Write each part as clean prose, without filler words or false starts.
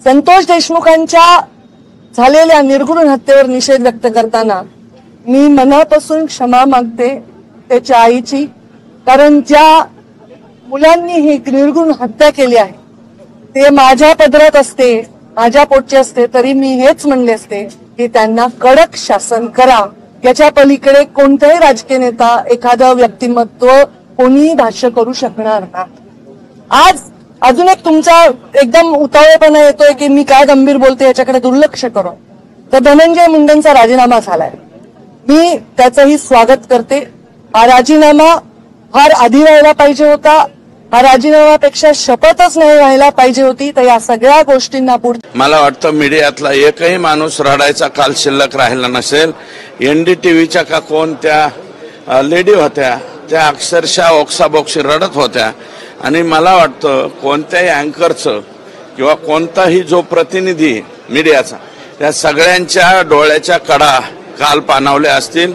संतोष देशमुखांच्या झालेल्या निर्घृण हत्येवर निषेध व्यक्त करताना मी मनापासून क्षमा मागते त्याच्या आईची, कारण ज्या मुलांनी ही निर्घृण हत्या केली आहे ते माझ्या पदरात असते, माझ्या पोटचे असते, तरी मी हेच म्हणले असते की त्यांना कडक शासन करा. याच्या पलीकडे कोणताही राजकीय नेता, एखादं व्यक्तिमत्व कोणीही भाष्य करू शकणार नाही. आज अजून एक तुमचा एकदम उतावळेपणा येतोय की मी काय गंभीर बोलते याच्याकडे दुर्लक्ष करून. तर धनंजय मुंडेंचा राजीनामा झालाय, मी त्याचंही स्वागत करते. हा राजीनामा फार आधी व्हायला पाहिजे होता, हा राजीनाम्यापेक्षा शपथच नाही व्हायला पाहिजे होती. तर या सगळ्या गोष्टींना पुढे मला वाटतं मीडियातला एकही माणूस रडायचा काल शिल्लक राहिला नसेल. NDTVच्या का कोण त्या लेडी होत्या त्या अक्षरशः ओक्साबोक्शी रडत होत्या. आणि मला वाटतं कोणत्याही अँकरचं किंवा कोणताही जो प्रतिनिधी मीडियाचा त्या सगळ्यांच्या डोळ्याच्या कडा काल पाणावल्या असतील.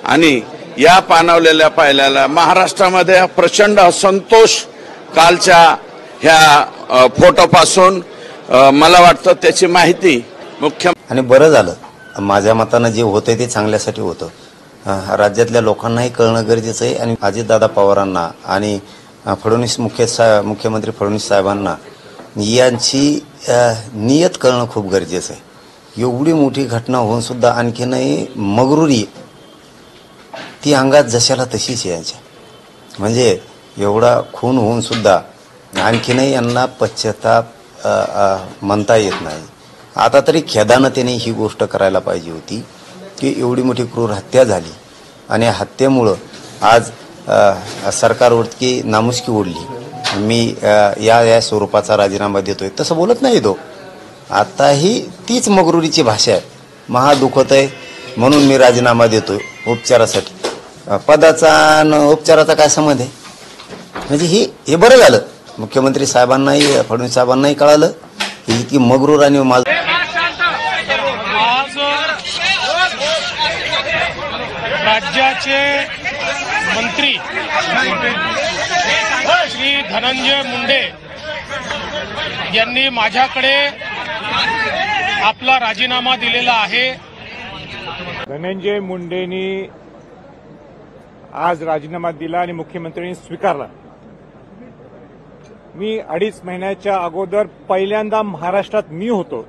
आणि या पाणावलेल्या पाहिल्याला महाराष्ट्रामध्ये प्रचंड असंतोष कालच्या ह्या फोटोपासून मला वाटतं त्याची माहिती मुख्य. आणि बरं झालं, माझ्या मतानं जे होतंय ते चांगल्यासाठी होतं. राज्यातल्या लोकांनाही कळणं गरजेचं आहे आणि अजितदादा पवारांना आणि मुख्यमंत्री फडणवीस साहेबांना यांची नियत कळणं खूप गरजेचं आहे. एवढी मोठी घटना होऊन सुद्धा आणखीनही मगरुरी ती अंगात जशाला तशीच यांच्या, म्हणजे एवढा खून होऊन सुद्धा आणखीनही यांना पश्चाताप म्हणता येत नाही. आता तरी खेदानं त्याने ही गोष्ट करायला पाहिजे होती की एवढी मोठी क्रूर हत्या झाली आणि हत्येमुळं आज सरकारवरती नामुष्की ओढली. मी या स्वरूपाचा राजीनामा देतोय तसं बोलत नाही तो. आताही तीच मगरुरीची भाषा आहे. महा दुखत आहे म्हणून मी राजीनामा देतोय उपचारासाठी. पदाचा आणि उपचाराचा काय संबंध आहे? म्हणजे हे बरं झालं, मुख्यमंत्री साहेबांनाही फडणवीस साहेबांनाही कळालं ही इतकी मगरूर आणि राज्याचे मंत्री श्री धनंजय मुंडे यांनी माझ्याकडे आपला राजीनामा दिलेला आहे. धनंजय मुंडेंनी आज राजीनामा दिला आणि मुख्यमंत्र्यांनी स्वीकारला. मी 2.5 महिन्याच्या अगोदर पहिल्यांदा महाराष्ट्रात मी होतो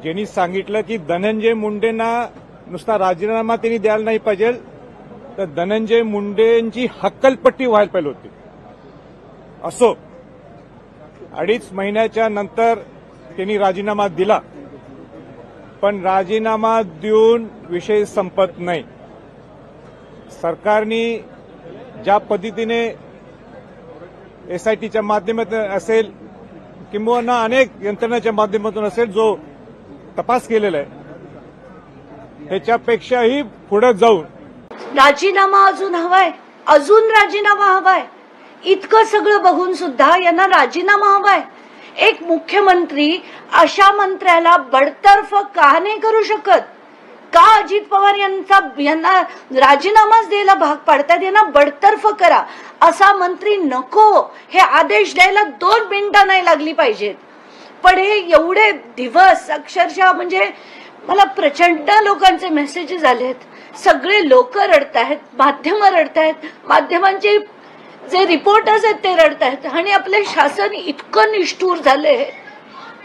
ज्यांनी सांगितलं की धनंजय मुंडेंना नुसता राजीनामा त्यांनी द्यायला नाही पाहिजे, तर धनंजय मुंडेंची हक्कलपट्टी व्हायला पाहिजे होती. असो 2.5 महिन्याच्या नंतर त्यांनी राजीनामा दिला, पण राजीनामा देऊन विषय संपत नाही. सरकारने ज्या पद्धतीने SITच्या माध्यमातून असेल किंवा अनेक यंत्रणाच्या माध्यमातून असेल जो तपास केलेला आहे त्याच्यापेक्षाही पुढे जाऊन राजीनामा अजून हवाय, अजून राजीनामा हवाय. इतकं सगळं बघून सुद्धा यांना राजीनामा हवाय. एक मुख्यमंत्री अशा मंत्र्याला बडतर्फ का नाही करू शकत? का अजित पवार यांना राजीनामाच द्यायला भाग पाडतात? यांना बडतर्फ करा, असा मंत्री नको, हे आदेश द्यायला 2 मिनिटं नाही लागली पाहिजेत. पण हे एवढे दिवस अक्षरशः म्हणजे मला प्रचंड लोकांचे मेसेजेस आलेत. सगळे लोक रडतायत, माध्यमं रडतायत, माध्यमांचे जे रिपोर्टर्स आहेत ते रडतायत. आणि आपले शासन इतकं निष्ठुर झालंय,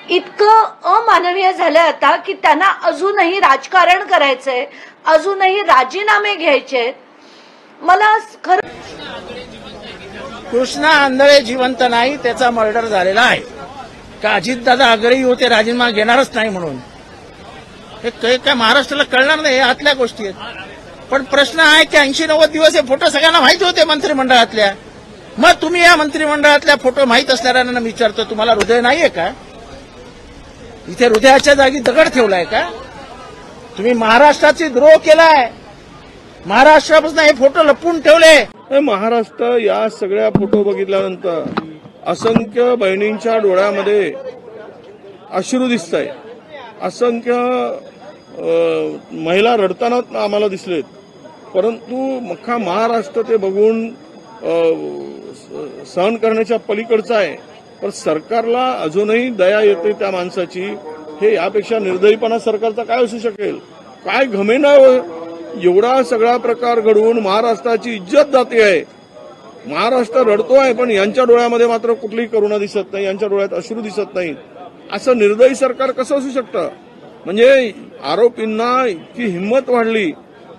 इतकं अमानवीय झालंय आता की त्यांना अजूनही राजकारण करायचंय, अजूनही राजीनामे घ्यायचे. मला खरं कृष्णा आंधळे जिवंत नाही, त्याचा मर्डर झालेला आहे. का अजितदादा आग्रही होते राजीनामा घेणारच नाही म्हणून? हे काय महाराष्ट्राला कळणार नाही, आतल्या गोष्टी आहेत. पण प्रश्न आहे की 80-90 दिवस हे फोटो सगळ्यांना माहिती होते मंत्रिमंडळातल्या. मग तुम्ही या मंत्रिमंडळातल्या फोटो माहीत असणाऱ्यांना विचारतो, तुम्हाला हृदय नाहीये का? इथे हृदयाच्या जागी दगड ठेवलाय का? तुम्ही महाराष्ट्राची द्रोह केलाय. महाराष्ट्रापासून हे फोटो लपवून ठेवले. महाराष्ट्र या सगळ्या फोटो बघितल्यानंतर असंख्य बहिणींच्या डोळ्यामध्ये अश्रू दिसत आहे. असंख्य महिला रडताना आम्हाला दिसलेत. परंतु महाराष्ट्र ते बघून सहन करण्याच्या पलीकडचा आहे. पण सरकारला अजूनही दया येते त्या माणसाची. हे यापेक्षा निर्दयीपणा सरकारचा काय असू शकेल? काय घमेना एवढा सगळा प्रकार घडवून महाराष्ट्राची इज्जत जाते आहे. महाराष्ट्र रडतोय, पण यांच्या डोळ्यामध्ये मात्र कुठलीही करुणा दिसत नाही, यांच्या डोळ्यात अश्रू दिसत नाही. असं निर्दयी सरकार कसं असू शकतं? म्हणजे आरोपींना इतकी हिंमत वाढली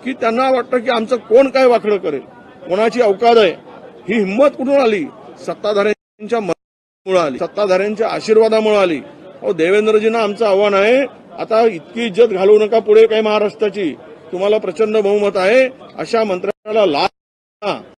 की त्यांना वाटतं की आमचं कोण काय वाकडं करेल, कोणाची अवकाद आहे. ही हिंमत कुठून आली? सत्ताधाऱ्यांच्या मदतीमुळे आली, सत्ताधाऱ्यांच्या आशीर्वादामुळे आली. देवेंद्रजींना आमचं आव्हान आहे, आता इतकी इज्जत घालवू नका पुढे काही महाराष्ट्राची. तुम्हाला प्रचंड बहुमत आहे, अशा मंत्र्याला लाच